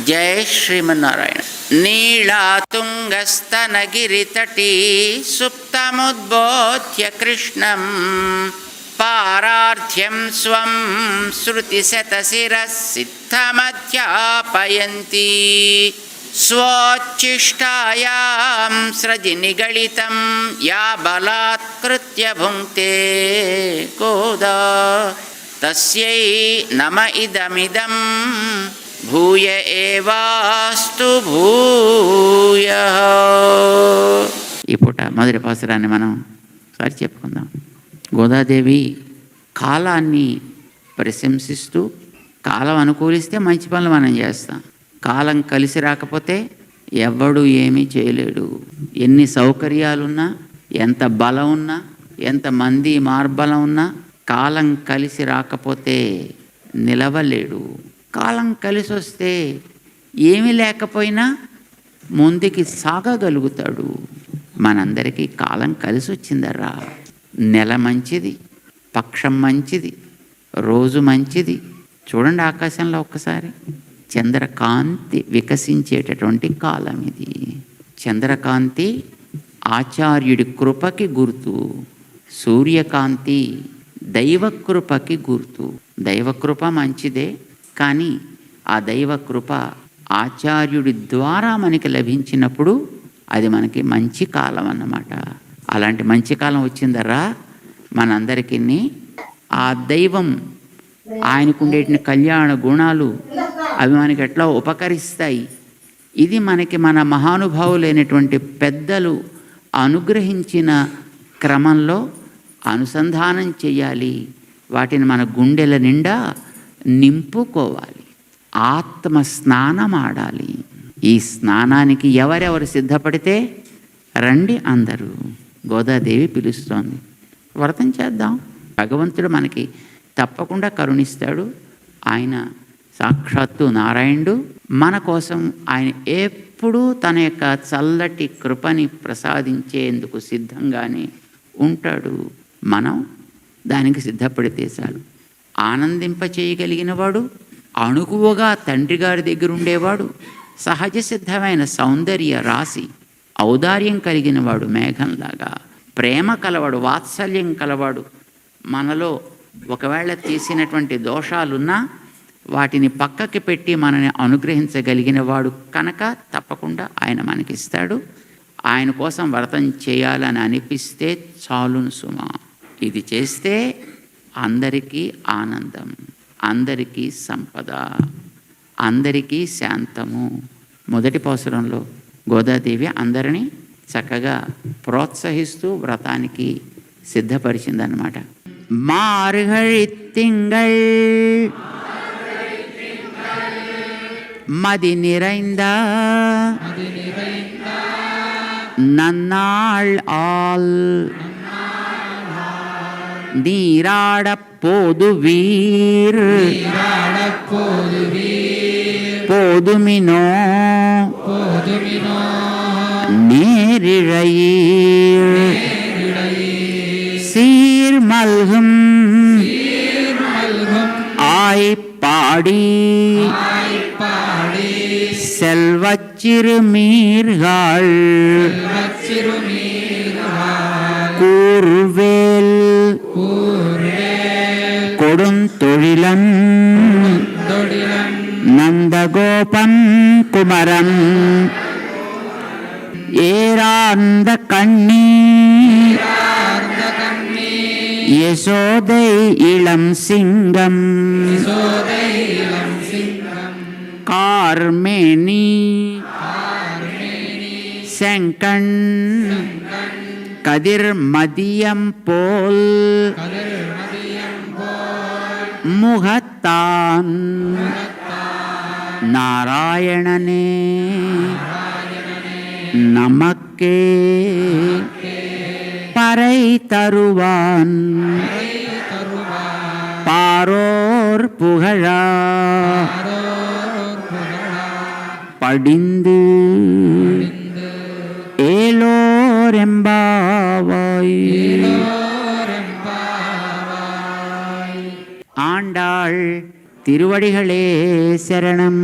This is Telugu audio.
జయ శ్రీమన్నారాయణ. నీళాతుంగస్తనగిరితటీ సుప్తముద్బోధ్య కృష్ణం పారార్థ్యం స్వం శృతిశతశిరసిద్ధమధ్యాపయంతి స్వోచ్ఛిష్టాయాం స్రజి నిగళితం యా బలాత్కృత్య భుంక్తే కోదా తస్యై నమ ఇదమిదం భూయ ఏవాస్తు భూయః. ఈ పూట మొదటి పాసురాన్ని మనం ఒకసారి చెప్పుకుందాం. గోదాదేవి కాలాన్ని ప్రశంసిస్తూ, కాలం అనుకూలిస్తే మంచి పనులు మనం చేస్తాం, కాలం కలిసి రాకపోతే ఎవడు ఏమీ చేయలేడు. ఎన్ని సౌకర్యాలున్నా, ఎంత బలం ఉన్నా, ఎంతమంది మార్బలం ఉన్నా కాలం కలిసి రాకపోతే నిలవలేడు. కాలం కలిసి వస్తే ఏమీ లేకపోయినా ముందుకి సాగగలుగుతాడు. మనందరికీ కాలం కలిసి వచ్చిందర్రా. నెల మంచిది, పక్షం మంచిది, రోజు మంచిది. చూడండి ఆకాశంలో ఒక్కసారి చంద్రకాంతి వికసించేటటువంటి కాలం ఇది. చంద్రకాంతి ఆచార్యుడి కృపకి గుర్తు, సూర్యకాంతి దైవకృపకి గుర్తు. దైవకృప మంచిదే, కానీ ఆ దైవకృప ఆచార్యుడి ద్వారా మనకి లభించినప్పుడు అది మనకి మంచి కాలం అన్నమాట. అలాంటి మంచి కాలం వచ్చిందరా మనందరికీ. ఆ దైవం ఆయనకు ఉండేటి కళ్యాణ గుణాలు అవి మనకి ఎట్లా ఉపకరిస్తాయి. ఇది మనకి మన మహానుభావులైనటువంటి పెద్దలు అనుగ్రహించిన క్రమంలో అనుసంధానం చేయాలి. వాటిని మన గుండెల నిండా నింపుకోవాలి. ఆత్మ స్నానం ఆడాలి. ఈ స్నానానికి ఎవరెవరు సిద్ధపడితే రండి అందరూ. గోదాదేవి పిలుస్తోంది, వ్రతం చేద్దాం. భగవంతుడు మనకి తప్పకుండా కరుణిస్తాడు. ఆయన సాక్షాత్తు నారాయణుడు. మన కోసం ఆయన ఎప్పుడూ తన యొక్క చల్లటి కృపని ప్రసాదించేందుకు సిద్ధంగానే ఉంటాడు. మనం దానికి సిద్ధపడితే చాలు. ఆనందింప చేయగలిగిన వాడు, అణుకువగా తండ్రి గారి దగ్గర ఉండేవాడు, సహజ సిద్ధమైన సౌందర్య రాశి, ఔదార్యం కలిగిన వాడు, మేఘంలాగా ప్రేమ కలవాడు, వాత్సల్యం కలవాడు. మనలో ఒకవేళ చేసినటువంటి దోషాలున్నా వాటిని పక్కకి పెట్టి మనని అనుగ్రహించగలిగిన వాడు కనుక తప్పకుండా ఆయన మనకిస్తాడు. ఆయన కోసం వ్రతం చేయాలని అనిపిస్తే చాలును సుమా. ఇది చేస్తే అందరికీ ఆనందం, అందరికీ సంపద, అందరికీ శాంతము. మొదటి పాసురంలో గోదాదేవి అందరినీ చక్కగా ప్రోత్సహిస్తూ వ్రతానికి సిద్ధపరిచిందన్నమాట. మార్గళి తింగళ్ మది நிறைந்த நன்னாள் ஆள் நீராடப் போதுவீர் போதுமினோ நேரிழையீர் சீர்மல்கும் ஆய்ப்பாடி செல்வச்சிறுமீர்கள் கூர்வேல் கொடுந்தொழிலன் நந்தகோபன் குமரன் ஏரார்ந்த கண்ணி யசோதை இளம் சிங்கம் கார்மேனி செங்கண் கதிர் மதியம் போல் முகத்தான் நாராயணனே நமக்கே பறை தருவான் பாரோர் புகழா படிந்து ஏலோரெம்பாவாய். ஆண்டாள் திருவடிகளே சரணம்.